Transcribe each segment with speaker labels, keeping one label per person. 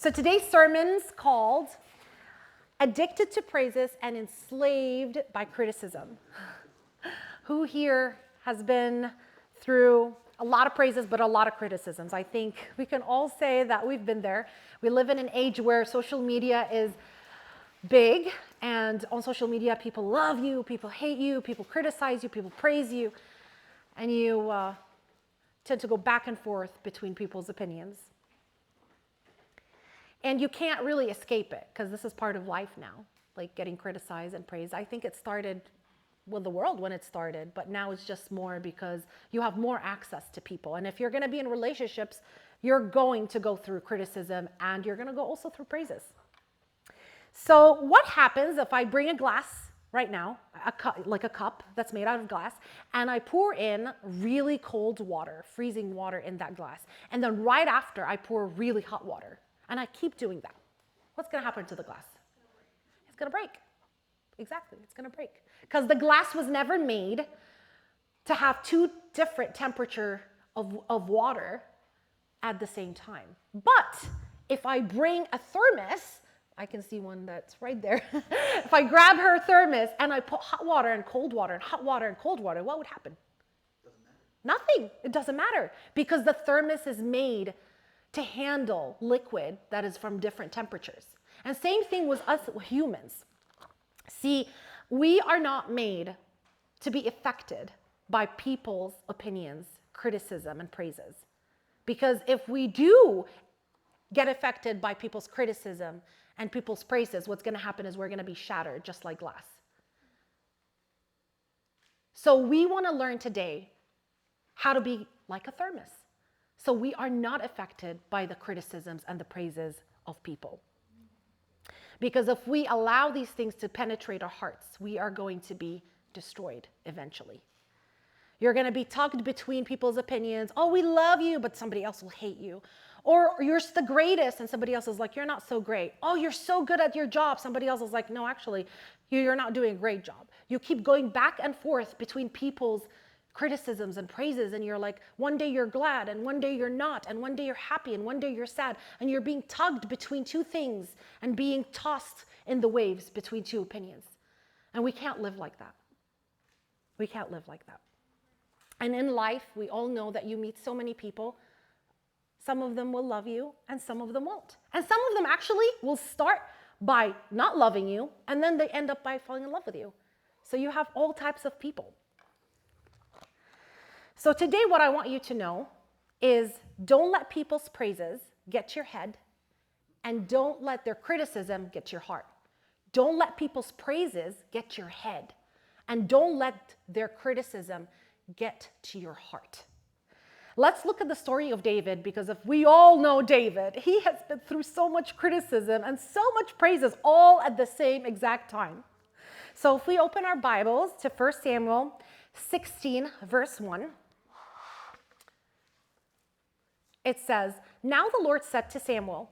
Speaker 1: So today's sermon's called Addicted to Praises and Enslaved by Criticism. Who here has been through a lot of praises, but a lot of criticisms? I think we can all say that we've been there. We live in an age where social media is big, and on social media, people love you, people hate you, people criticize you, people praise you, and you tend to go back and forth between people's opinions. And you can't really escape it, because this is part of life now, like getting criticized and praised. I think it started with the world when it started, but now it's just more because you have more access to people. And if you're going to be in relationships, you're going to go through criticism, and you're going to go also through praises. So what happens if I bring a glass right now, like a cup that's made out of glass, and I pour in really cold water, freezing water in that glass, and then right after I pour really hot water, and I keep doing that? What's going to happen to the glass? It's going to break. Exactly, it's going to break. Because the glass was never made to have two different temperature of water at the same time. But if I bring a thermos, I can see one that's right there. If I grab her thermos and I put hot water and cold water and hot water and cold water, what would happen?
Speaker 2: Doesn't matter.
Speaker 1: Nothing. It doesn't matter, because the thermos is made to handle liquid that is from different temperatures. And same thing with us humans. See, we are not made to be affected by people's opinions, criticism, and praises. Because if we do get affected by people's criticism and people's praises, what's going to happen is we're going to be shattered just like glass. So we want to learn today how to be like a thermos. So we are not affected by the criticisms and the praises of people. Because if we allow these things to penetrate our hearts, we are going to be destroyed eventually. You're going to be tugged between people's opinions. Oh, we love you, but somebody else will hate you. Or you're the greatest, and somebody else is like, you're not so great. Oh, you're so good at your job. Somebody else is like, no, actually, you're not doing a great job. You keep going back and forth between people's criticisms and praises, and you're like, one day you're glad, and one day you're not, and one day you're happy, and one day you're sad, and you're being tugged between two things and being tossed in the waves between two opinions. And we can't live like that. We can't live like that. And in life, we all know that you meet so many people. Some of them will love you, and some of them won't. And some of them actually will start by not loving you, and then they end up by falling in love with you. So you have all types of people. So today what I want you to know is, don't let people's praises get to your head, and don't let their criticism get to your heart. Don't let people's praises get to your head, and don't let their criticism get to your heart. Let's look at the story of David, because if we all know David, he has been through so much criticism and so much praises all at the same exact time. So if we open our Bibles to 1 Samuel 16, verse 1, it says, "Now the Lord said to Samuel,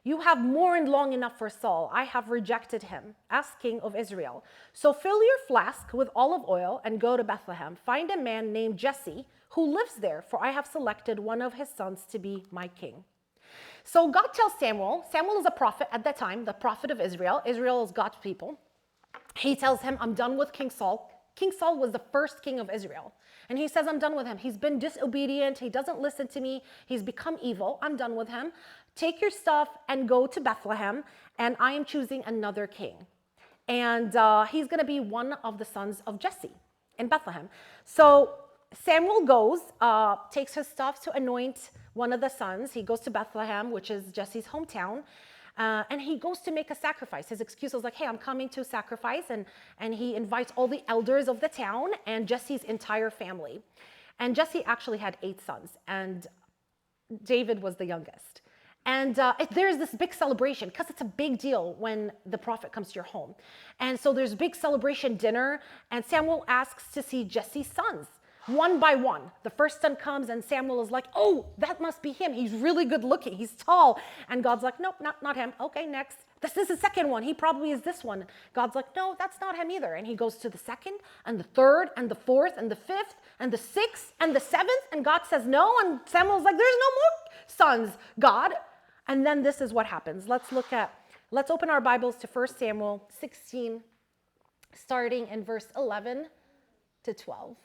Speaker 1: 'You have mourned long enough for Saul. I have rejected him as king of Israel. So fill your flask with olive oil and go to Bethlehem. Find a man named Jesse who lives there, for I have selected one of his sons to be my king.'" So God tells Samuel is a prophet at that time, the prophet of Israel. Israel is God's people. He tells him, I'm done with King Saul. King Saul was the first king of Israel. And he says, I'm done with him. He's been disobedient. He doesn't listen to me. He's become evil. I'm done with him. Take your stuff and go to Bethlehem, and I am choosing another king. And he's going to be one of the sons of Jesse in Bethlehem. So Samuel goes, takes his stuff to anoint one of the sons. He goes to Bethlehem, which is Jesse's hometown. And he goes to make a sacrifice. His excuse was like, hey, I'm coming to sacrifice. And he invites all the elders of the town and Jesse's entire family. And Jesse actually had 8 sons, and David was the youngest. And there's this big celebration, because it's a big deal when the prophet comes to your home. And so there's a big celebration dinner, and Samuel asks to see Jesse's sons. One by one, the first son comes, and Samuel is like, oh, that must be him. He's really good looking. He's tall. And God's like, nope, not him. Okay, next. This is the second one. He probably is this one. God's like, no, that's not him either. And he goes to the second and the third and the fourth and the fifth and the sixth and the seventh. And God says no. And Samuel's like, there's no more sons, God. And then this is what happens. Let's open our Bibles to 1 Samuel 16, starting in verse 11 to 12.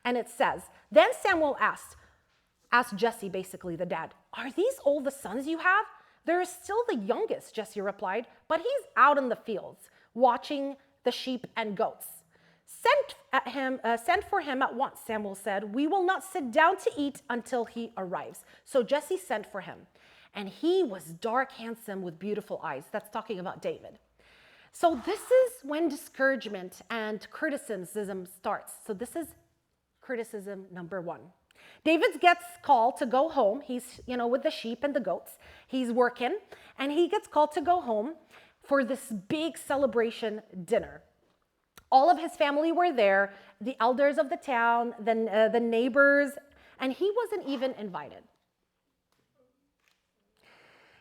Speaker 1: And it says, then Samuel asked Jesse, basically the dad, are these all the sons you have? There is still the youngest, Jesse replied, but he's out in the fields watching the sheep and goats. Send for him at once, Samuel said. We will not sit down to eat until he arrives. So Jesse sent for him. And he was dark, handsome, with beautiful eyes. That's talking about David. So this is when discouragement and criticism starts. So this is criticism number one. David gets called to go home. He's, with the sheep and the goats. He's working, and he gets called to go home for this big celebration dinner. All of his family were there, the elders of the town, the neighbors, and he wasn't even invited.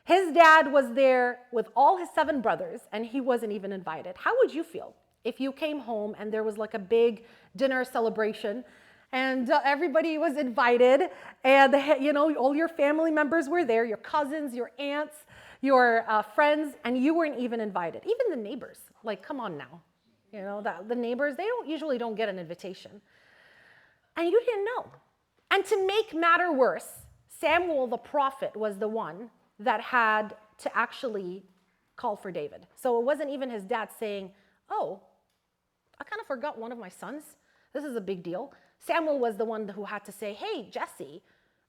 Speaker 1: His dad was there with all his 7 brothers, and he wasn't even invited. How would you feel if you came home and there was like a big dinner celebration and everybody was invited and, all your family members were there, your cousins, your aunts, your friends, and you weren't even invited? Even the neighbors, like, come on now. The neighbors, they usually don't get an invitation. And you didn't know. And to make matter worse, Samuel the prophet was the one that had to actually call for David. So it wasn't even his dad saying, oh, I kind of forgot one of my sons. This is a big deal. Samuel was the one who had to say, hey, Jesse,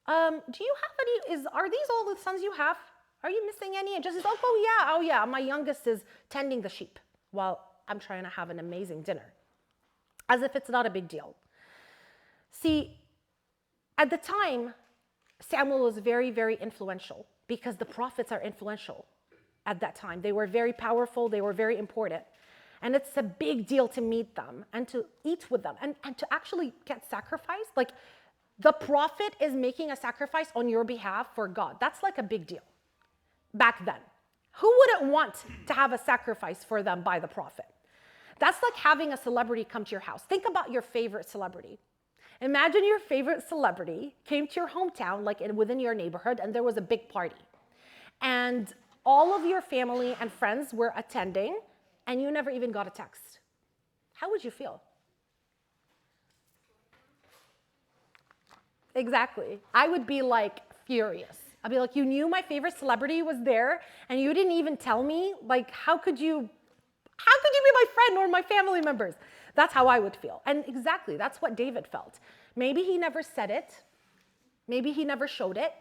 Speaker 1: do you have any, are these all the sons you have? Are you missing any? And Jesse's like, oh yeah, my youngest is tending the sheep while I'm trying to have an amazing dinner. As if it's not a big deal. See, at the time, Samuel was very, very influential because the prophets are influential at that time. They were very powerful. They were very important. And it's a big deal to meet them and to eat with them and to actually get sacrificed. Like, the prophet is making a sacrifice on your behalf for God. That's like a big deal back then. Who wouldn't want to have a sacrifice for them by the prophet? That's like having a celebrity come to your house. Think about your favorite celebrity. Imagine your favorite celebrity came to your hometown, like within your neighborhood, and there was a big party. And all of your family and friends were attending, and you never even got a text. How would you feel? Exactly. I would be like furious. I'd be like, you knew my favorite celebrity was there, and you didn't even tell me? Like, how could you be my friend or my family members? That's how I would feel. And exactly, that's what David felt. Maybe he never said it. Maybe he never showed it.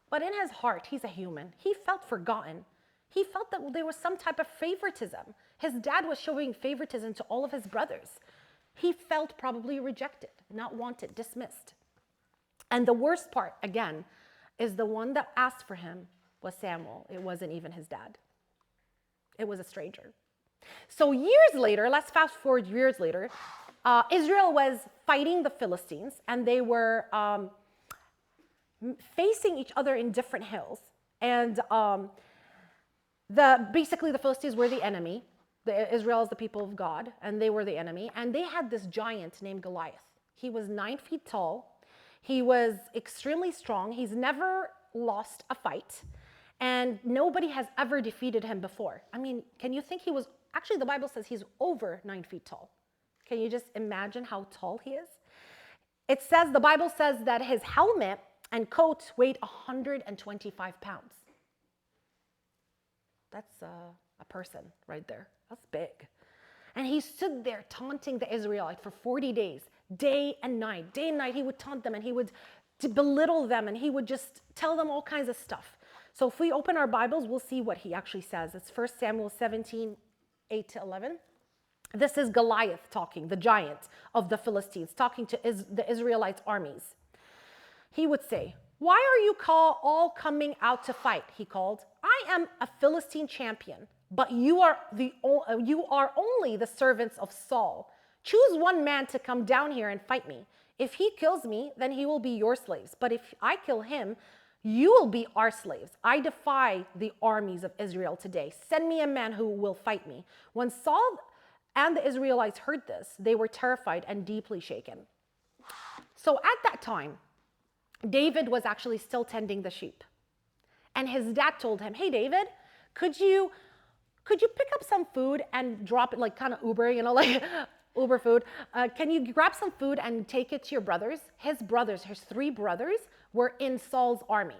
Speaker 1: But in his heart, he's a human. He felt forgotten. He felt that there was some type of favoritism. His dad was showing favoritism to all of his brothers. He felt probably rejected, not wanted, dismissed. And the worst part, again, is the one that asked for him was Samuel. It wasn't even his dad. It was a stranger. So years later, let's fast forward years later, Israel was fighting the Philistines, and they were facing each other in different hills. And basically the Philistines were the enemy. Israel is the people of God, and they were the enemy. And they had this giant named Goliath. He was 9 feet tall. He was extremely strong. He's never lost a fight. And nobody has ever defeated him before. I mean, can you think actually the Bible says he's over 9 feet tall. Can you just imagine how tall he is? The Bible says that his helmet and coat weighed 125 pounds. That's a person right there. That's big. And he stood there taunting the Israelites for 40 days, day and night. Day and night he would taunt them, and he would belittle them, and he would just tell them all kinds of stuff. So if we open our Bibles, we'll see what he actually says. It's 1 Samuel 17, 8 to 11. This is Goliath talking, the giant of the Philistines, talking to the Israelites' armies. He would say, "Why are you all coming out to fight?" He called. "I am a Philistine champion, but you are only the servants of Saul. Choose one man to come down here and fight me. If he kills me, then he will be your slaves. But if I kill him, you will be our slaves. I defy the armies of Israel today. Send me a man who will fight me." When Saul and the Israelites heard this, they were terrified and deeply shaken. So at that time, David was actually still tending the sheep. And his dad told him, hey, David, could you pick up some food and drop it, like kind of Uber, like Uber food? Can you grab some food and take it to your brothers? His brothers, his 3 brothers, were in Saul's army.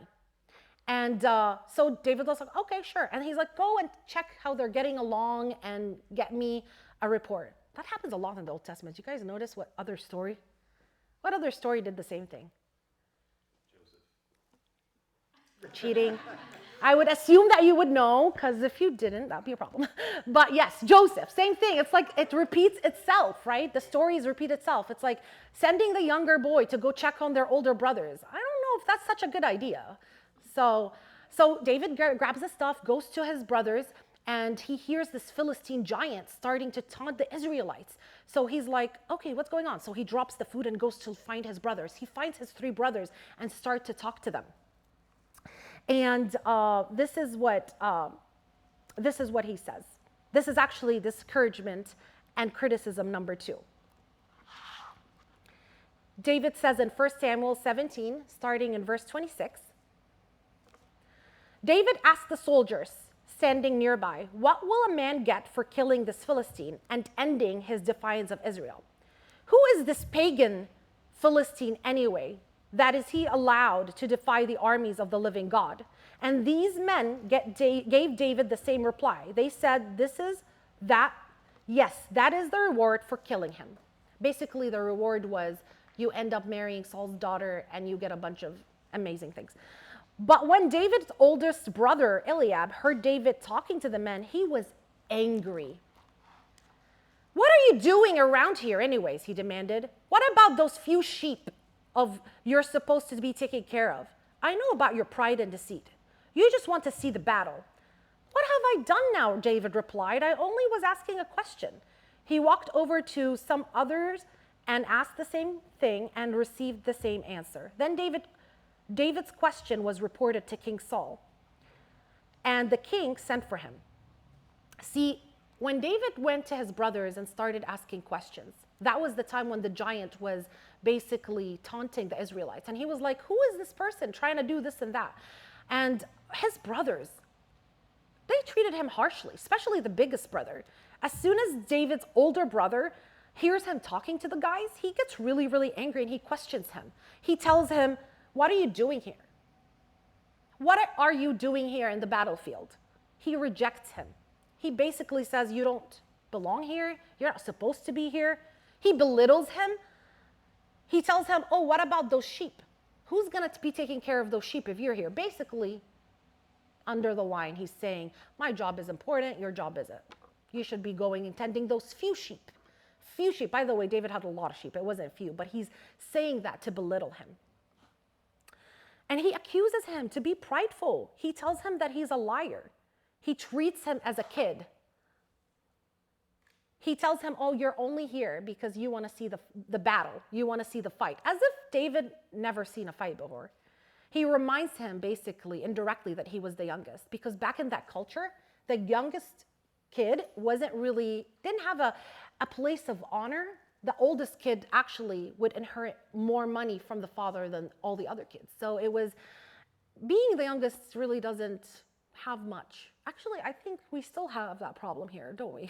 Speaker 1: And so David was like, okay, sure. And he's like, go and check how they're getting along and get me a report. That happens a lot in the Old Testament. You guys notice what other story did the same thing? Joseph. Cheating. I would assume that you would know, because if you didn't, that'd be a problem. But yes, Joseph, same thing. It's like it repeats itself, right? The stories repeat itself. It's like sending the younger boy to go check on their older brothers. I don't know if that's such a good idea. So David grabs his stuff, goes to his brothers, and he hears this Philistine giant starting to taunt the Israelites. So he's like, okay, what's going on? So he drops the food and goes to find his brothers. He finds his 3 brothers and starts to talk to them. And this is what he says. This is actually discouragement and criticism number 2. David says in 1 Samuel 17, starting in verse 26, David asked the soldiers standing nearby, what will a man get for killing this Philistine and ending his defiance of Israel? Who is this pagan Philistine anyway? That is he allowed to defy the armies of the living God? And these men gave David the same reply. They said, yes, that is the reward for killing him. Basically, the reward was you end up marrying Saul's daughter and you get a bunch of amazing things. But when David's oldest brother, Eliab, heard David talking to the men, he was angry. What are you doing around here anyways, he demanded. What about those few sheep you're supposed to be taking care of? I know about your pride and deceit. You just want to see the battle. What have I done now? David replied. I only was asking a question. He walked over to some others and asked the same thing and received the same answer. Then David's question was reported to King Saul, and the king sent for him. See, when David went to his brothers and started asking questions, that was the time when the giant was basically taunting the Israelites. And he was like, who is this person trying to do this and that? And his brothers, they treated him harshly, especially the biggest brother. As soon as David's older brother hears him talking to the guys, he gets really, really angry and he questions him. He tells him, what are you doing here? What are you doing here in the battlefield? He rejects him. He basically says, you don't belong here. You're not supposed to be here. He belittles him. He tells him, oh, what about those sheep? Who's going to be taking care of those sheep if you're here? Basically, under the line, he's saying, my job is important, your job isn't. You should be going and tending those few sheep. Few sheep. By the way, David had a lot of sheep. It wasn't few, but he's saying that to belittle him. And he accuses him to be prideful. He tells him that he's a liar. He treats him as a kid. He tells him, oh, you're only here because you want to see the battle. You want to see the fight. As if David never seen a fight before. He reminds him basically indirectly that he was the youngest, because back in that culture, the youngest kid didn't have a place of honor. The oldest kid actually would inherit more money from the father than all the other kids. So it was, being the youngest really doesn't have much. Actually, I think we still have that problem here, don't we?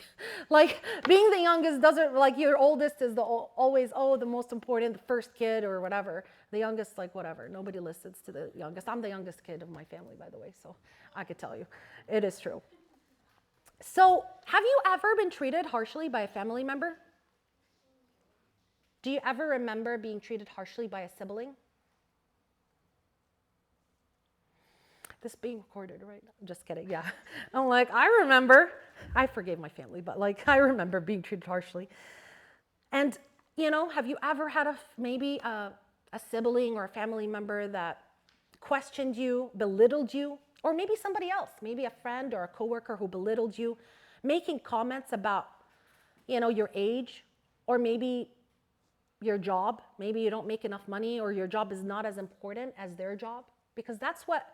Speaker 1: Like, being the youngest doesn't, like, your oldest is always, the most important, the first kid or whatever. The youngest, like, whatever. Nobody listens to the youngest. I'm the youngest kid of my family, by the way, so I could tell you. It is true. So, have you ever been treated harshly by a family member? Do you ever remember being treated harshly by a sibling? This being recorded, right? I'm just kidding, yeah. I'm like, I remember. I forgave my family, but like, I remember being treated harshly. And, have you ever had maybe a sibling or a family member that questioned you, belittled you, or maybe somebody else, maybe a friend or a coworker who belittled you, making comments about, your age, or maybe your job? Maybe you don't make enough money, or your job is not as important as their job? Because that's what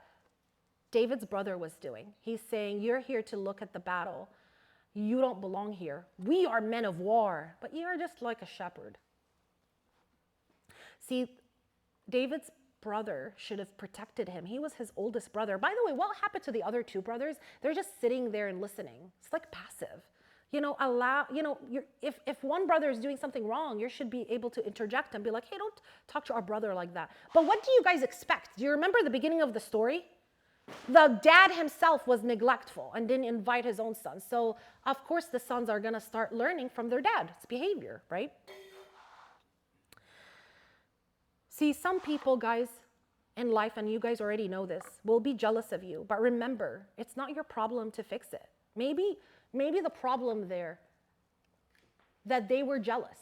Speaker 1: David's brother was doing. He's saying, you're here to look at the battle. You don't belong here. We are men of war, but you're just like a shepherd. See, David's brother should have protected him. He was his oldest brother. By the way, what happened to the other two brothers? They're just sitting there and listening. It's like passive. If one brother is doing something wrong, you should be able to interject and be like, hey, don't talk to our brother like that. But what do you guys expect? Do you remember the beginning of the story? The dad himself was neglectful and didn't invite his own sons. So, of course, the sons are going to start learning from their dad's behavior, right? See, some people, guys, in life, and you guys already know this, will be jealous of you. But remember, it's not your problem to fix it. Maybe the problem there, that they were jealous.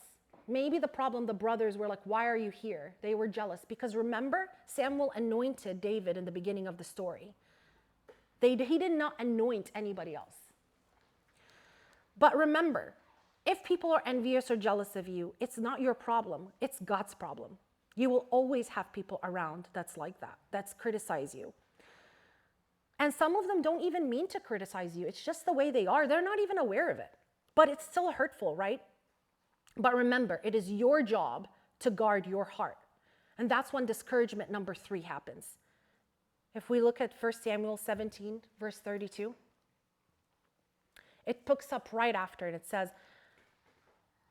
Speaker 1: Maybe the problem, the brothers were like, why are you here? They were jealous. Because remember, Samuel anointed David in the beginning of the story. He did not anoint anybody else. But remember, if people are envious or jealous of you, it's not your problem. It's God's problem. You will always have people around that's like that, that's criticize you. And some of them don't even mean to criticize you. It's just the way they are. They're not even aware of it. But it's still hurtful, right? But remember, it is your job to guard your heart. And that's when discouragement number 3 happens. If we look at 1 Samuel 17, verse 32, it picks up right after it. It says,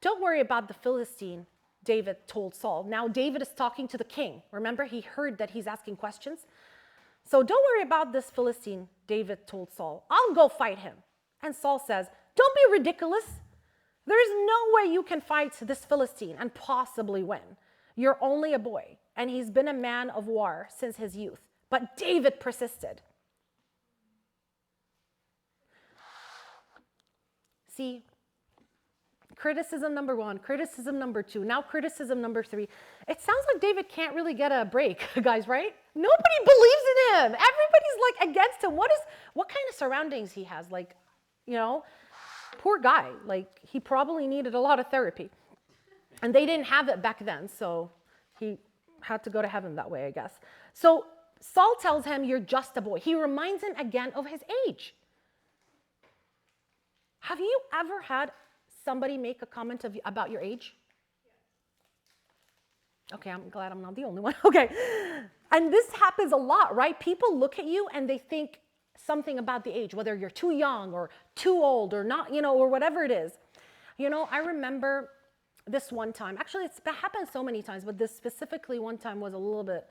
Speaker 1: don't worry about the Philistine, David told Saul. Now David is talking to the king. Remember, he heard that he's asking questions. So don't worry about this Philistine, David told Saul. I'll go fight him. And Saul says, don't be ridiculous. There's no way you can fight this Philistine and possibly win. You're only a boy, and he's been a man of war since his youth. But David persisted. See, criticism number 1, criticism number 2, now criticism number 3. It sounds like David can't really get a break, guys, right? Nobody believes in him. Everybody's like against him. What kind of surroundings he has? Like, poor guy. Like, he probably needed a lot of therapy. And they didn't have it back then, so he had to go to heaven that way, I guess. So Saul tells him, you're just a boy. He reminds him again of his age. Have you ever had somebody make a comment about your age? Okay, I'm glad I'm not the only one. Okay. And this happens a lot, right? People look at you and they think something about the age, whether you're too young or too old or not, or whatever it is. I remember this one time. Actually, it's happened so many times, but this specifically one time was a little bit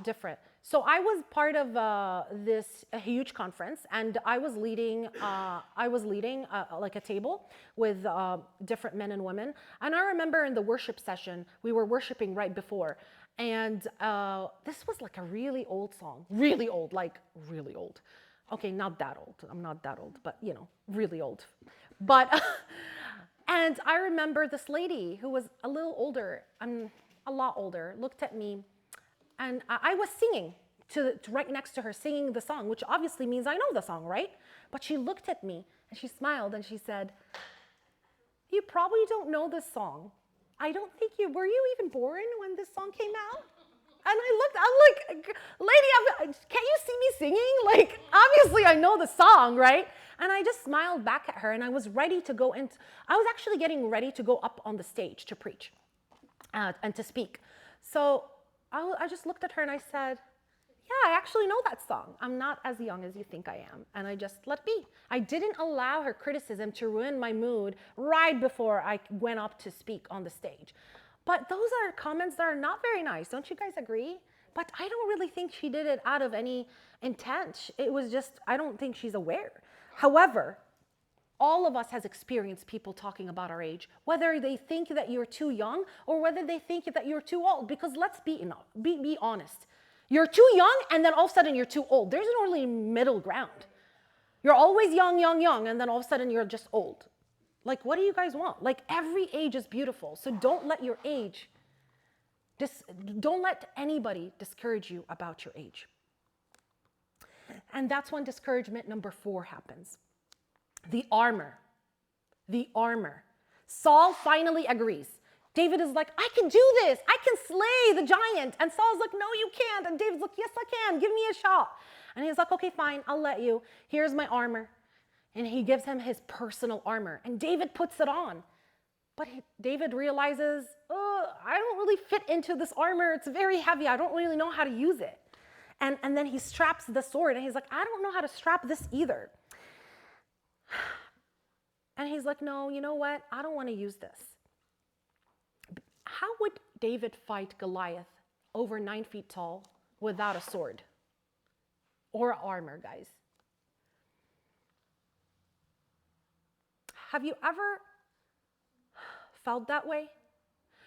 Speaker 1: different. So I was part of a huge conference, and I was leading like a table with different men and women. And I remember in the worship session, we were worshiping right before, and this was like a really old song, really old, like really old. Okay, not that old. I'm not that old, but really old. But and I remember this lady who was a little older, a lot older, looked at me. And I was singing to right next to her, singing the song, which obviously means I know the song, right? But she looked at me and she smiled and she said, you probably don't know this song. I don't think were you even born when this song came out? And I'm like, lady, can't you see me singing? Like, obviously I know the song, right? And I just smiled back at her and I was ready to go in. I was actually getting ready to go up on the stage to preach and to speak. So I just looked at her and I said, yeah, I actually know that song. I'm not as young as you think I am. And I just let be. I didn't allow her criticism to ruin my mood right before I went up to speak on the stage. But those are comments that are not very nice. Don't you guys agree? But I don't really think she did it out of any intent. It was just, I don't think she's aware. However, all of us has experienced people talking about our age, whether they think that you're too young or whether they think that you're too old. Because let's be honest. You're too young and then all of a sudden you're too old. There's no really middle ground. You're always young, and then all of a sudden you're just old. Like, what do you guys want? Like, every age is beautiful. So don't let your age, don't let anybody discourage you about your age. And that's when discouragement number 4 happens. The armor. Saul finally agrees. David is like, I can do this. I can slay the giant. And Saul's like, no, you can't. And David's like, yes, I can. Give me a shot. And he's like, okay, fine. I'll let you. Here's my armor. And he gives him his personal armor. And David puts it on. But David realizes I don't really fit into this armor. It's very heavy. I don't really know how to use it. And then he straps the sword, and he's like, I don't know how to strap this either. And he's like, no, you know what? I don't want to use this. How would David fight Goliath over 9 feet tall without a sword or armor, guys? Have you ever felt that way?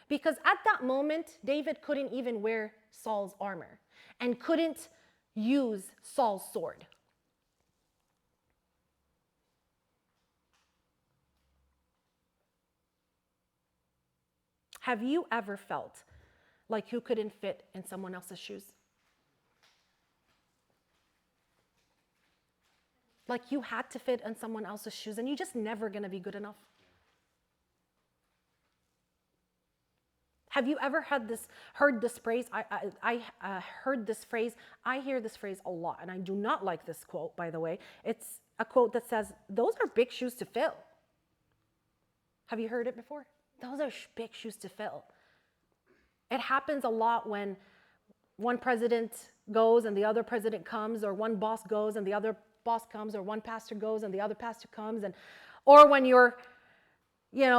Speaker 1: Because at that moment, David couldn't even wear Saul's armor and couldn't use Saul's sword. Have you ever felt like you couldn't fit in someone else's shoes? Like you had to fit in someone else's shoes and you're just never going to be good enough? Have you ever heard this phrase? I heard this phrase. I hear this phrase a lot, and I do not like this quote, by the way. It's a quote that says, those are big shoes to fill. Have you heard it before? Those are big shoes to fill. It happens a lot when one president goes and the other president comes, or one boss goes and the other boss comes, or one pastor goes and the other pastor comes, or when you're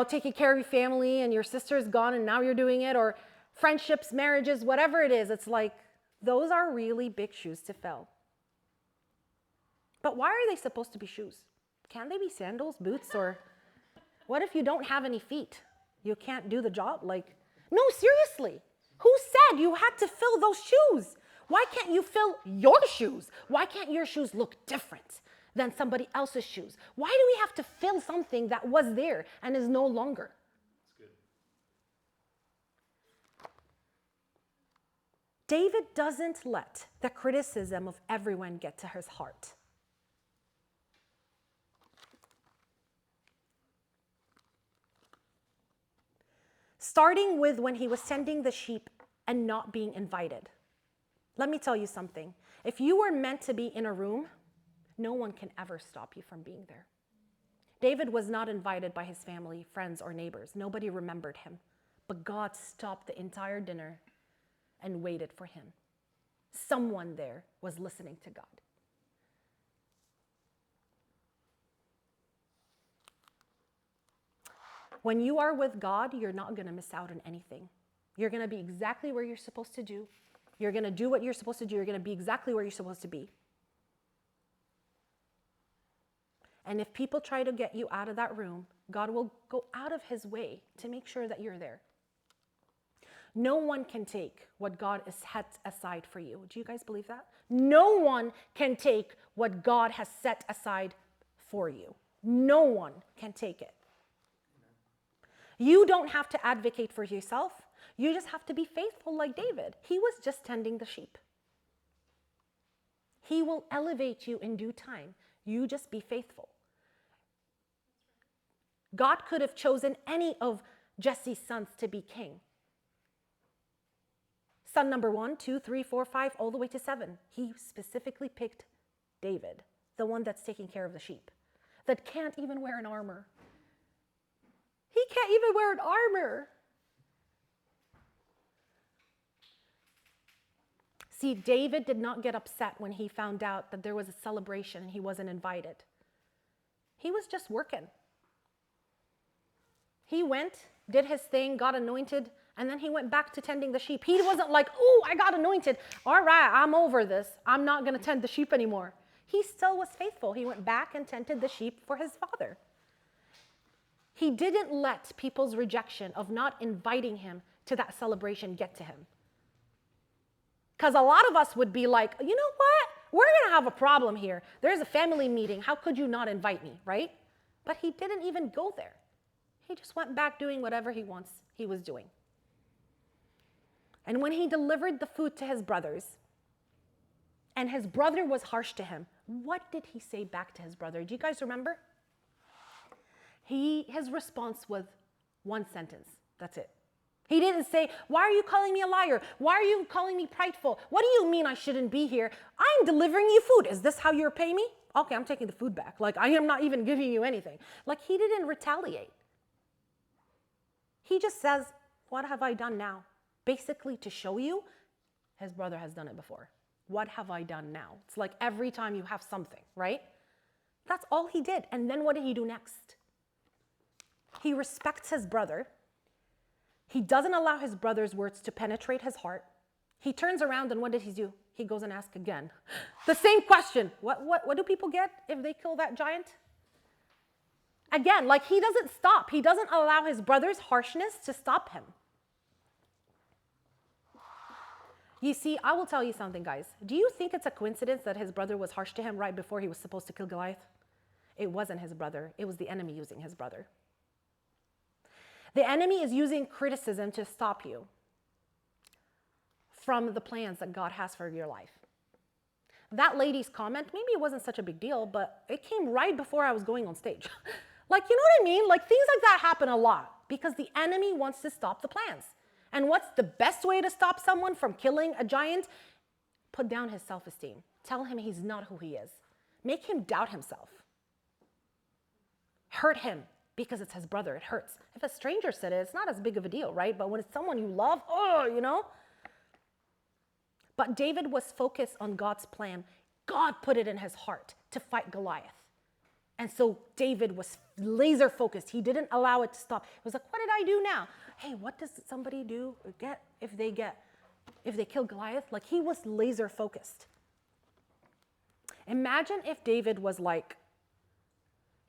Speaker 1: taking care of your family and your sister's gone and now you're doing it, or friendships, marriages, whatever it is, it's like, those are really big shoes to fill. But why are they supposed to be shoes? Can't they be sandals, boots, or what if you don't have any feet? You can't do the job? No, seriously. Who said you had to fill those shoes? Why can't you fill your shoes? Why can't your shoes look different than somebody else's shoes? Why do we have to fill something that was there and is no longer?
Speaker 2: That's good.
Speaker 1: David doesn't let the criticism of everyone get to his heart. Starting with when he was tending the sheep and not being invited. Let me tell you something. If you were meant to be in a room, no one can ever stop you from being there. David was not invited by his family, friends, or neighbors. Nobody remembered him. But God stopped the entire dinner and waited for him. Someone there was listening to God. When you are with God, you're not going to miss out on anything. You're going to be exactly where you're supposed to do. You're going to do what you're supposed to do. You're going to be exactly where you're supposed to be. And if people try to get you out of that room, God will go out of his way to make sure that you're there. No one can take what God has set aside for you. Do you guys believe that? No one can take what God has set aside for you. No one can take it. You don't have to advocate for yourself. You just have to be faithful like David. He was just tending the sheep. He will elevate you in due time. You just be faithful. God could have chosen any of Jesse's sons to be king. Son number 1, 2, 3, 4, 5, all the way to 7. He specifically picked David, the one that's taking care of the sheep, that can't even wear an armor. He can't even wear an armor. See, David did not get upset when he found out that there was a celebration and he wasn't invited. He was just working. He went, did his thing, got anointed, and then he went back to tending the sheep. He wasn't like, oh, I got anointed. All right, I'm over this. I'm not going to tend the sheep anymore. He still was faithful. He went back and tended the sheep for his father. He didn't let people's rejection of not inviting him to that celebration get to him. Because a lot of us would be like, you know what? We're going to have a problem here. There's a family meeting. How could you not invite me, right? But he didn't even go there. He just went back doing whatever he was doing. And when he delivered the food to his brothers, and his brother was harsh to him, what did he say back to his brother? Do you guys remember? His response was one sentence. That's it. He didn't say, why are you calling me a liar? Why are you calling me prideful? What do you mean I shouldn't be here? I'm delivering you food. Is this how you're paying me? Okay, I'm taking the food back. I am not even giving you anything. He didn't retaliate. He just says, what have I done now? Basically to show you, his brother has done it before. What have I done now? It's like every time you have something, right? That's all he did. And then what did he do next? He respects his brother. He doesn't allow his brother's words to penetrate his heart. He turns around and what did he do? He goes and asks again. The same question. What do people get if they kill that giant? Again, like he doesn't stop. He doesn't allow his brother's harshness to stop him. You see, I will tell you something, guys. Do you think it's a coincidence that his brother was harsh to him right before he was supposed to kill Goliath? It wasn't his brother. It was the enemy using his brother. The enemy is using criticism to stop you from the plans that God has for your life. That lady's comment, maybe it wasn't such a big deal, but it came right before I was going on stage. Like, you know what I mean? Like, things like that happen a lot because the enemy wants to stop the plans. And what's the best way to stop someone from killing a giant? Put down his self-esteem. Tell him he's not who he is. Make him doubt himself. Hurt him because it's his brother. It hurts. If a stranger said it, it's not as big of a deal, right? But when it's someone you love, But David was focused on God's plan. God put it in his heart to fight Goliath. And so David was laser focused. He didn't allow it to stop. It was like, what did I do now? Hey, what does somebody do or get if they kill Goliath? Like, he was laser focused. Imagine if David was like,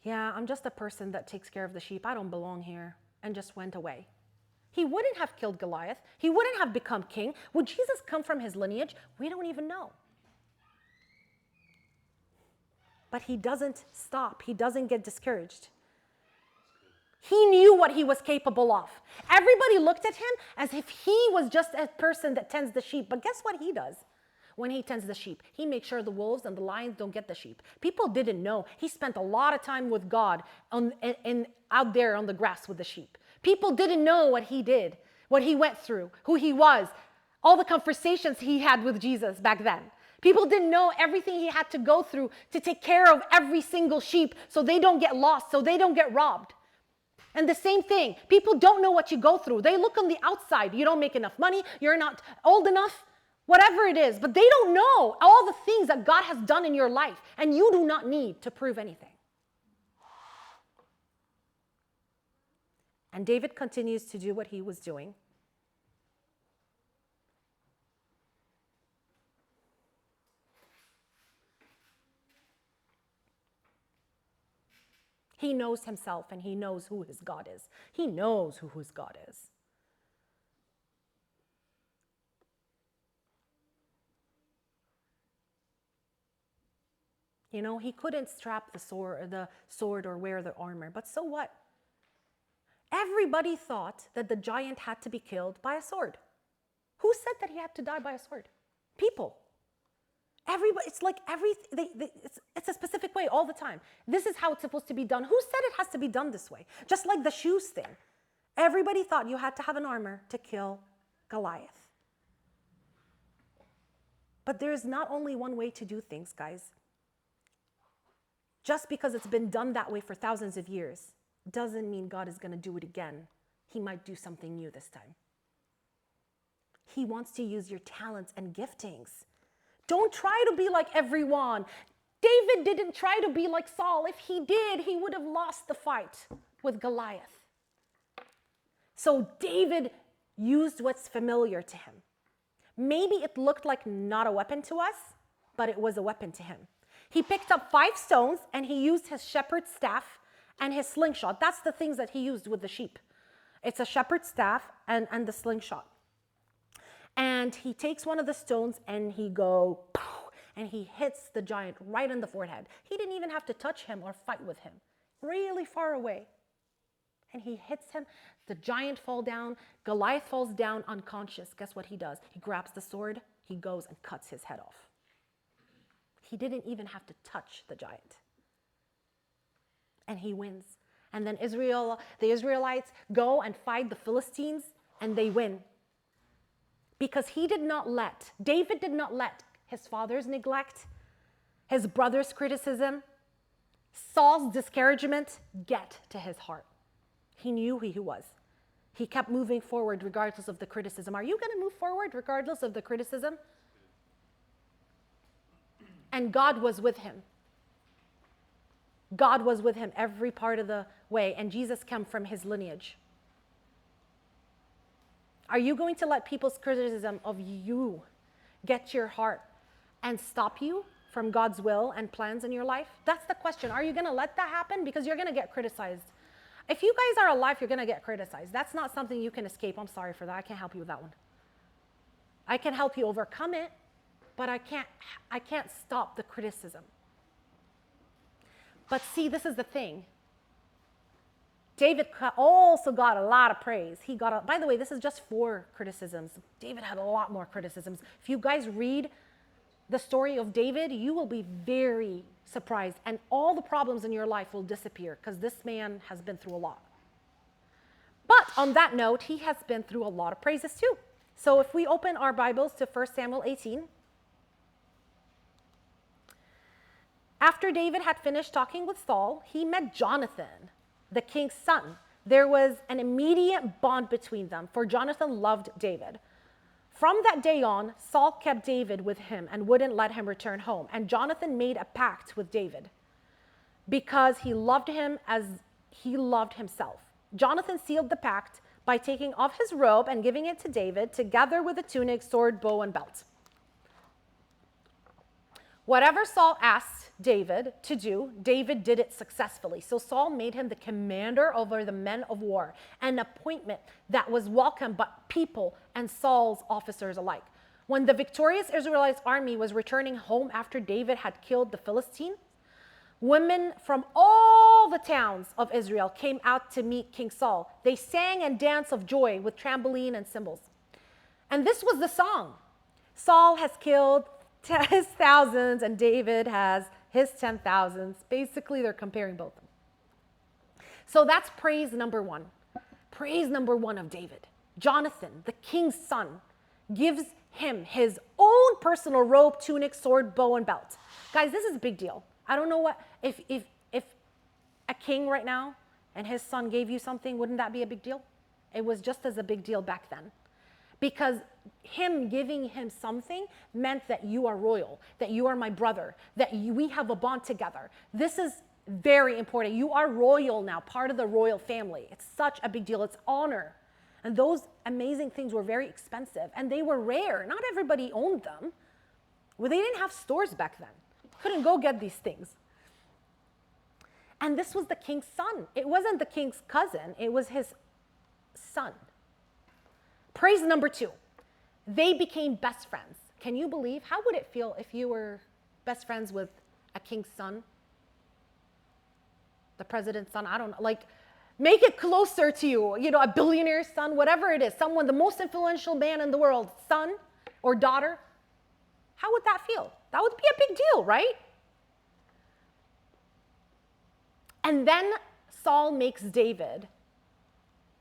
Speaker 1: yeah, I'm just a person that takes care of the sheep. I don't belong here, and just went away. He wouldn't have killed Goliath. He wouldn't have become king. Would Jesus come from his lineage? We don't even know. But he doesn't stop. He doesn't get discouraged. He knew what he was capable of. Everybody looked at him as if he was just a person that tends the sheep. But guess what he does when he tends the sheep? He makes sure the wolves and the lions don't get the sheep. People didn't know. He spent a lot of time with God out there on the grass with the sheep. People didn't know what he did, what he went through, who he was, all the conversations he had with Jesus back then. People didn't know everything he had to go through to take care of every single sheep so they don't get lost, so they don't get robbed. And the same thing, people don't know what you go through. They look on the outside. You don't make enough money. You're not old enough, whatever it is. But they don't know all the things that God has done in your life. And you do not need to prove anything. And David continues to do what he was doing. He knows himself and he knows who his God is. He knows who his God is. You know, he couldn't strap the sword or wear the armor, but so what? Everybody thought that the giant had to be killed by a sword. Who said that he had to die by a sword? People. Everybody, it's like it's a specific way all the time. This is how it's supposed to be done. Who said it has to be done this way? Just like the shoes thing. Everybody thought you had to have an armor to kill Goliath. But there is not only one way to do things, guys. Just because it's been done that way for thousands of years doesn't mean God is going to do it again. He might do something new this time. He wants to use your talents and giftings. Don't try to be like everyone. David didn't try to be like Saul. If he did, he would have lost the fight with Goliath. So David used what's familiar to him. Maybe it looked like not a weapon to us, but it was a weapon to him. He picked up 5 stones and he used his shepherd's staff and his slingshot. That's the things that he used with the sheep. It's a shepherd's staff and the slingshot. And he takes one of the stones and he goes, and he hits the giant right in the forehead. He didn't even have to touch him or fight with him. Really far away. And he hits him. The giant falls down. Goliath falls down unconscious. Guess what he does? He grabs the sword. He goes and cuts his head off. He didn't even have to touch the giant. And he wins. And then the Israelites go and fight the Philistines and they win. Because David did not let his father's neglect, his brother's criticism, Saul's discouragement get to his heart. He knew who he was. He kept moving forward regardless of the criticism. Are you going to move forward regardless of the criticism? And God was with him. God was with him every part of the way, and Jesus came from his lineage. Are you going to let people's criticism of you get your heart and stop you from God's will and plans in your life? That's the question. Are you going to let that happen? Because you're going to get criticized. If you guys are alive, you're going to get criticized. That's not something you can escape. I'm sorry for that. I can't help you with that one. I can help you overcome it, but I can't stop the criticism. But see, this is the thing. David also got a lot of praise. By the way, this is just 4 criticisms. David had a lot more criticisms. If you guys read the story of David, you will be very surprised, and all the problems in your life will disappear because this man has been through a lot. But on that note, he has been through a lot of praises too. So if we open our Bibles to 1 Samuel 18, after David had finished talking with Saul, he met Jonathan, the king's son. There was an immediate bond between them, for Jonathan loved David. From that day on, Saul kept David with him and wouldn't let him return home. And Jonathan made a pact with David because he loved him as he loved himself. Jonathan sealed the pact by taking off his robe and giving it to David, together with a tunic, sword, bow, and belt. Whatever Saul asked David to do, David did it successfully. So Saul made him the commander over the men of war, an appointment that was welcomed by people and Saul's officers alike. When the victorious Israelite army was returning home after David had killed the Philistine, women from all the towns of Israel came out to meet King Saul. They sang and danced of joy with trampoline and cymbals. And this was the song. Saul has killed his thousands and David has his 10,000s. Basically, they're comparing both of them. So that's praise number 1. Praise number 1 of David. Jonathan, the king's son, gives him his own personal robe, tunic, sword, bow, and belt. Guys, this is a big deal. I don't know what, if a king right now and his son gave you something, wouldn't that be a big deal? It was just as a big deal back then. Because him giving him something meant that you are royal, that you are my brother, that we have a bond together. This is very important. You are royal now, part of the royal family. It's such a big deal. It's honor. And those amazing things were very expensive, and they were rare. Not everybody owned them. Well, they didn't have stores back then. Couldn't go get these things. And this was the king's son. It wasn't the king's cousin. It was his son. Praise number 2. They became best friends. Can you believe? How would it feel if you were best friends with a king's son? The president's son? I don't know. Like, make it closer to you. You know, a billionaire's son, whatever it is. Someone, the most influential man in the world, son or daughter. How would that feel? That would be a big deal, right? And then Saul makes David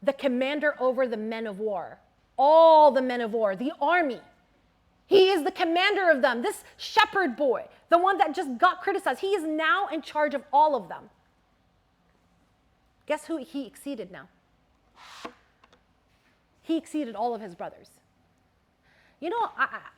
Speaker 1: the commander over the men of war. All the men of war, the army. He is the commander of them. This shepherd boy, the one that just got criticized, he is now in charge of all of them. Guess who he exceeded now? He exceeded all of his brothers. You know,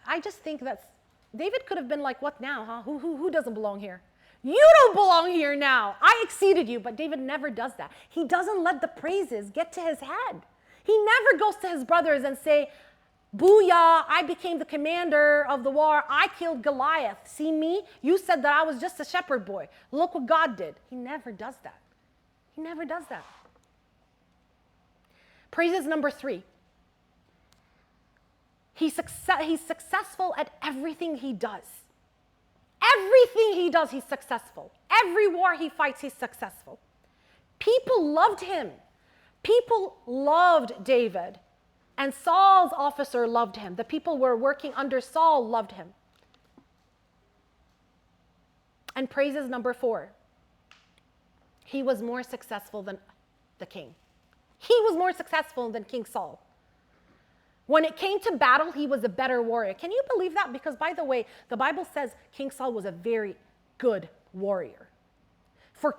Speaker 1: I just think that David could have been like, what now, huh? Who doesn't belong here? You don't belong here now. I exceeded you. But David never does that. He doesn't let the praises get to his head. He never goes to his brothers and say, booyah, I became the commander of the war. I killed Goliath. See me? You said that I was just a shepherd boy. Look what God did. He never does that. He never does that. Praises number 3. He's successful at everything he does. Everything he does, he's successful. Every war he fights, he's successful. People loved him. People loved David. And Saul's officer loved him. The people who were working under Saul loved him. And praises number 4. He was more successful than the king. He was more successful than King Saul. When it came to battle, he was a better warrior. Can you believe that? Because, by the way, the Bible says King Saul was a very good warrior. For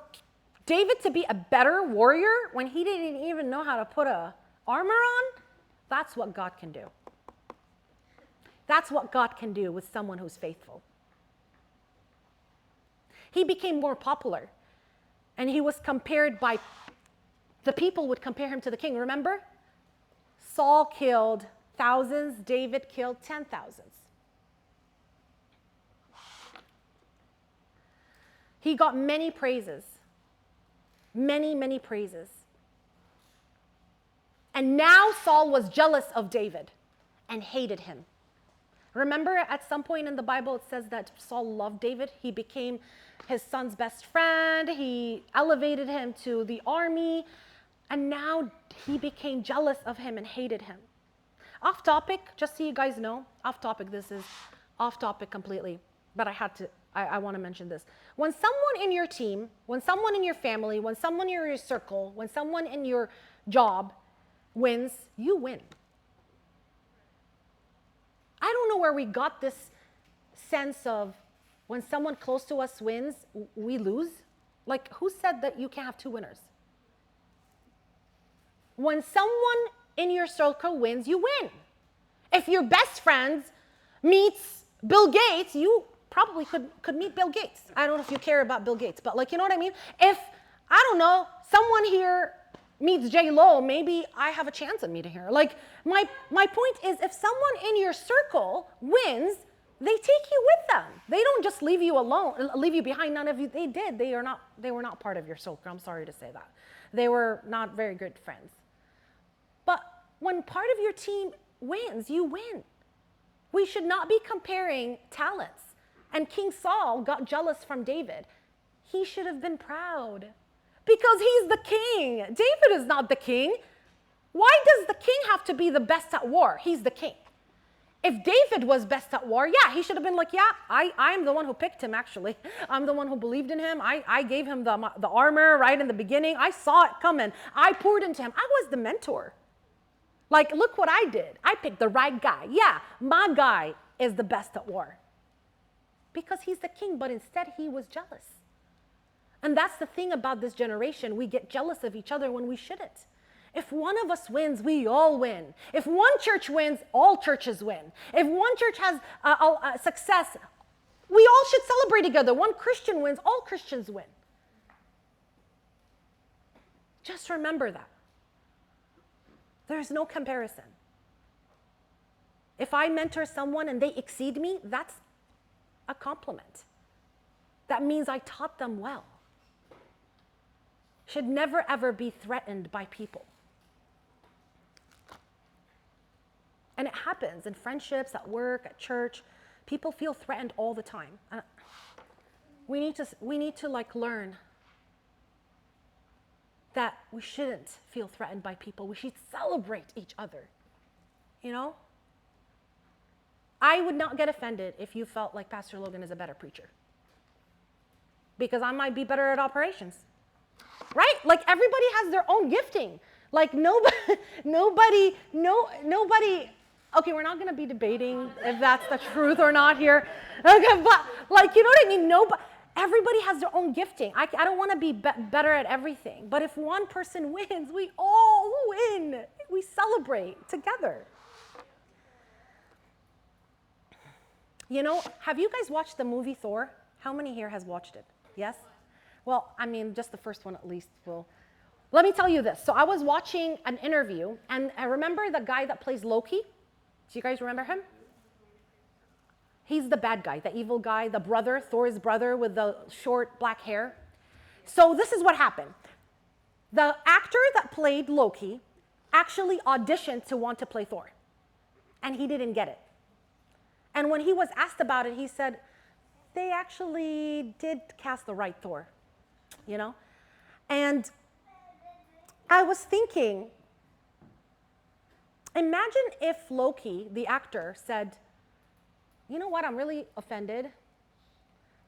Speaker 1: David to be a better warrior when he didn't even know how to put a armor on, that's what God can do. That's what God can do with someone who's faithful. He became more popular, and he was compared by, the people would compare him to the king. Remember? Saul killed thousands, David killed 10,000s. He got many praises, many, many praises. And now Saul was jealous of David and hated him. Remember, at some point in the Bible, it says that Saul loved David. He became his son's best friend. He elevated him to the army. And now he became jealous of him and hated him. Off topic, just so you guys know, off topic, this is off topic completely. But I want to mention this. When someone in your team, when someone in your family, when someone in your circle, when someone in your job wins, you win. I don't know where we got this sense of when someone close to us wins, we lose. Like, who said that you can't have two winners? When someone in your circle wins, you win. If your best friend meets Bill Gates, you probably could meet Bill Gates. I don't know if you care about Bill Gates, but like, you know what I mean? If, I don't know, someone here meets J-Lo, maybe I have a chance at meeting her. Like, my point is, if someone in your circle wins, they take you with them. They don't just leave you alone, leave you behind. None of you, they did. They were not part of your circle. I'm sorry to say that. They were not very good friends. But when part of your team wins, you win. We should not be comparing talents. And King Saul got jealous from David. He should have been proud because he's the king. David is not the king. Why does the king have to be the best at war? He's the king. If David was best at war, yeah, he should have been like, yeah, I'm the one who picked him, actually. I'm the one who believed in him. I gave him the armor right in the beginning. I saw it coming. I poured into him. I was the mentor. Like, look what I did. I picked the right guy. Yeah, my guy is the best at war. Because he's the king, but instead he was jealous. And that's the thing about this generation. We get jealous of each other when we shouldn't. If one of us wins, we all win. If one church wins, all churches win. If one church has success, we all should celebrate together. One Christian wins, all Christians win. Just remember that. There's no comparison. If I mentor someone and they exceed me, that's a compliment. That means I taught them well. Should never ever be threatened by people. And it happens in friendships, at work, at church. People feel threatened all the time. We need to like learn that we shouldn't feel threatened by people. We should celebrate each other. You know? I would not get offended if you felt like Pastor Logan is a better preacher. Because I might be better at operations. Right? Like, everybody has their own gifting. Like, nobody, okay, we're not going to be debating if that's the truth or not here. Okay, but, like, you know what I mean? Everybody has their own gifting. I don't want to be better at everything. But if one person wins, we all win. We celebrate together. You know, have you guys watched the movie Thor? How many here has watched it? Yes? Well, I mean, just the first one at least will. Let me tell you this. So I was watching an interview, and I remember the guy that plays Loki. Do you guys remember him? He's the bad guy, the evil guy, the brother, Thor's brother with the short black hair. So this is what happened. The actor that played Loki actually auditioned to want to play Thor, and he didn't get it. And when he was asked about it, he said, they actually did cast the right Thor, you know? And I was thinking, imagine if Loki, the actor, said, you know what, I'm really offended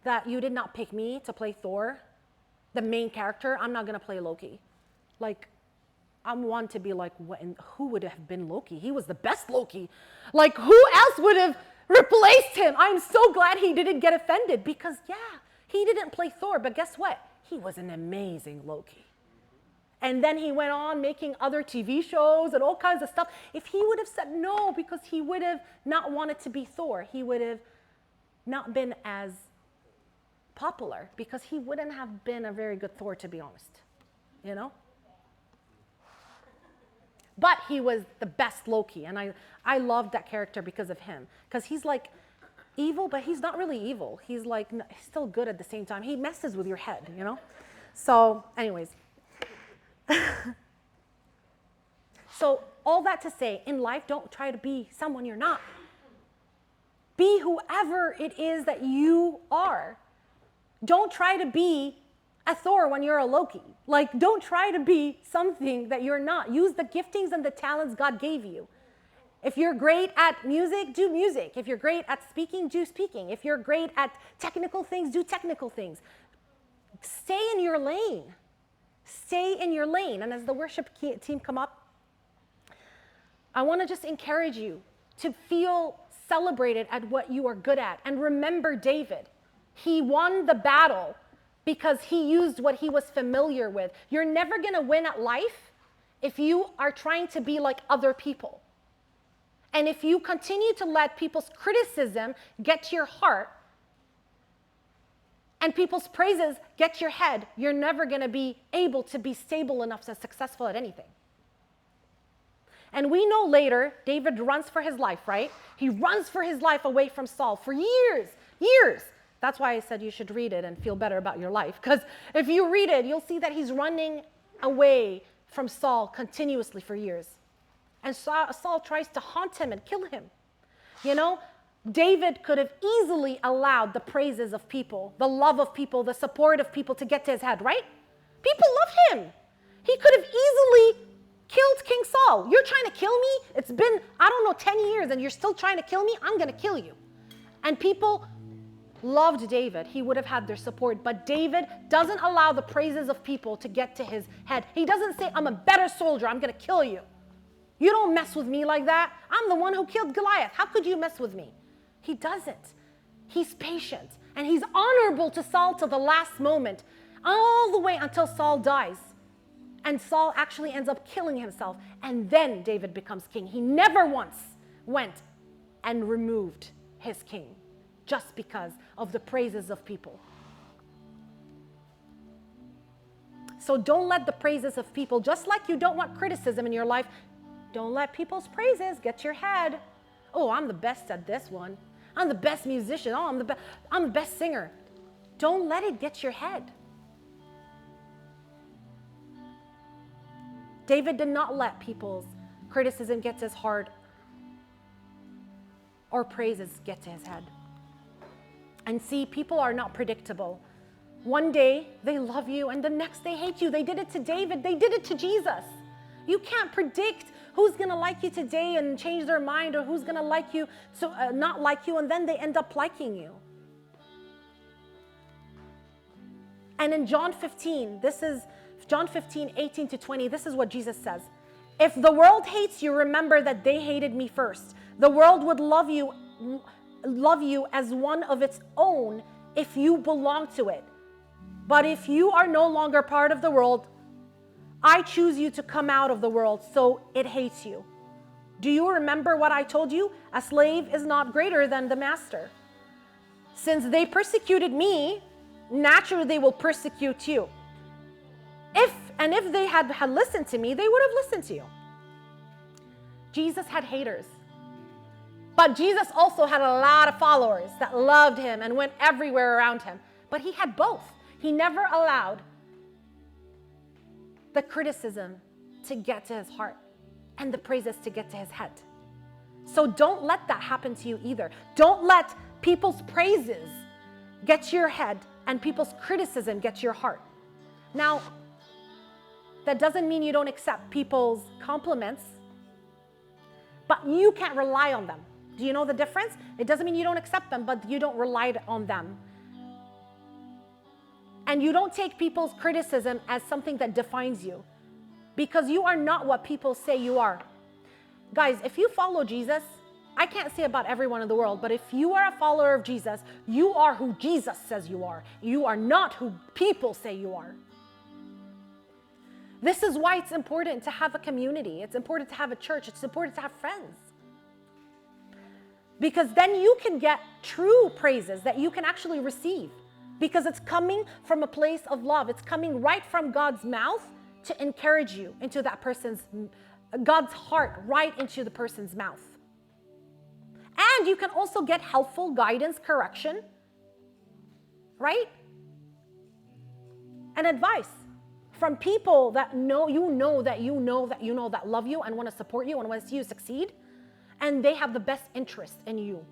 Speaker 1: that you did not pick me to play Thor, the main character. I'm not going to play Loki. Like, I'm one to be like, who would have been Loki? He was the best Loki. Like, who else would have replaced him? I'm so glad he didn't get offended because, yeah, he didn't play Thor, but guess what? He was an amazing Loki. And then he went on making other TV shows and all kinds of stuff. If he would have said no, because he would have not wanted to be Thor, he would have not been as popular, because he wouldn't have been a very good Thor, to be honest, you know? But he was the best Loki, and I loved that character because of him, because he's like evil, but he's not really evil. He's like he's still good at the same time. He messes with your head, you know? So anyways. So all that to say, in life, don't try to be someone you're not. Be whoever it is that you are. Don't try to be a Thor when you're a Loki. Like, don't try to be something that you're not. Use the giftings and the talents God gave you. If you're great at music, do music. If you're great at speaking, do speaking. If you're great at technical things, do technical things. Stay in your lane. Stay in your lane. And as the worship team come up, I want to just encourage you to feel celebrated at what you are good at. And remember David. He won the battle because he used what he was familiar with. You're never going to win at life if you are trying to be like other people. And if you continue to let people's criticism get to your heart and people's praises get to your head, you're never going to be able to be stable enough to successful at anything. And we know later, David runs for his life, right? He runs for his life away from Saul for years. That's why I said you should read it and feel better about your life. Because if you read it, you'll see that he's running away from Saul continuously for years. And Saul tries to haunt him and kill him. You know, David could have easily allowed the praises of people, the love of people, the support of people to get to his head, right? People love him. He could have easily killed King Saul. You're trying to kill me? It's been, 10 years and you're still trying to kill me? I'm going to kill you. And people loved David. He would have had their support. But David doesn't allow the praises of people to get to his head. He doesn't say, I'm a better soldier. I'm going to kill you. You don't mess with me like that. I'm the one who killed Goliath. How could you mess with me? He doesn't. He's patient. And he's honorable to Saul till the last moment, all the way until Saul dies. And Saul actually ends up killing himself. And then David becomes king. He never once went and removed his king just because of the praises of people. So don't let the praises of people, just like you don't want criticism in your life, don't let people's praises get to your head. Oh, I'm the best at this one. I'm the best musician. Oh, I'm the best singer. Don't let it get to your head. David did not let people's criticism get to his heart or praises get to his head. And see, people are not predictable. One day they love you and the next they hate you. They did it to David. They did it to Jesus. You can't predict who's going to like you today and change their mind, or who's going to like you, not like you, and then they end up liking you. And in John 15, this is John 15, 18 to 20, this is what Jesus says. If the world hates you, remember that they hated me first. The world would love you as one of its own if you belong to it. But if you are no longer part of the world, I choose you to come out of the world, so it hates you. Do you remember what I told you? A slave is not greater than the master. Since they persecuted me, naturally they will persecute you. If they had listened to me, they would have listened to you. Jesus had haters. But Jesus also had a lot of followers that loved him and went everywhere around him. But he had both. He never allowed the criticism to get to his heart and the praises to get to his head. So don't let that happen to you either. Don't let people's praises get to your head and people's criticism get to your heart. Now, that doesn't mean you don't accept people's compliments, but you can't rely on them. Do you know the difference? It doesn't mean you don't accept them, but you don't rely on them. And you don't take people's criticism as something that defines you, because you are not what people say you are. Guys, if you follow Jesus, I can't say about everyone in the world, but if you are a follower of Jesus, you are who Jesus says you are. You are not who people say you are. This is why it's important to have a community. It's important to have a church. It's important to have friends. Because then you can get true praises that you can actually receive. Because it's coming from a place of love. It's coming right from God's mouth to encourage you into that person's, God's heart right into the person's mouth. And you can also get helpful guidance, correction, right? And advice from people that that love you and want to support you and want to see you succeed. And they have the best interest in you.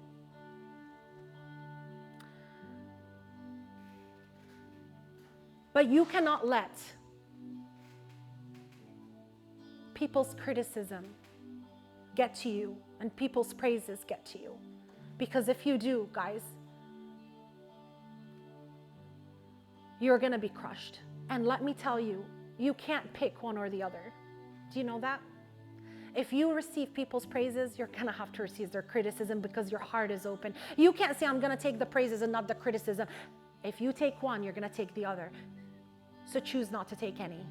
Speaker 1: But you cannot let people's criticism get to you and people's praises get to you. Because if you do, guys, you're going to be crushed. And let me tell you, you can't pick one or the other. Do you know that? If you receive people's praises, you're going to have to receive their criticism because your heart is open. You can't say, I'm going to take the praises and not the criticism. If you take one, you're going to take the other. So choose not to take any,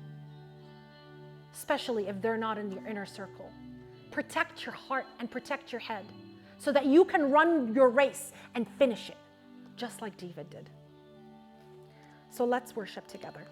Speaker 1: especially if they're not in your inner circle. Protect your heart and protect your head so that you can run your race and finish it, just like David did. So let's worship together.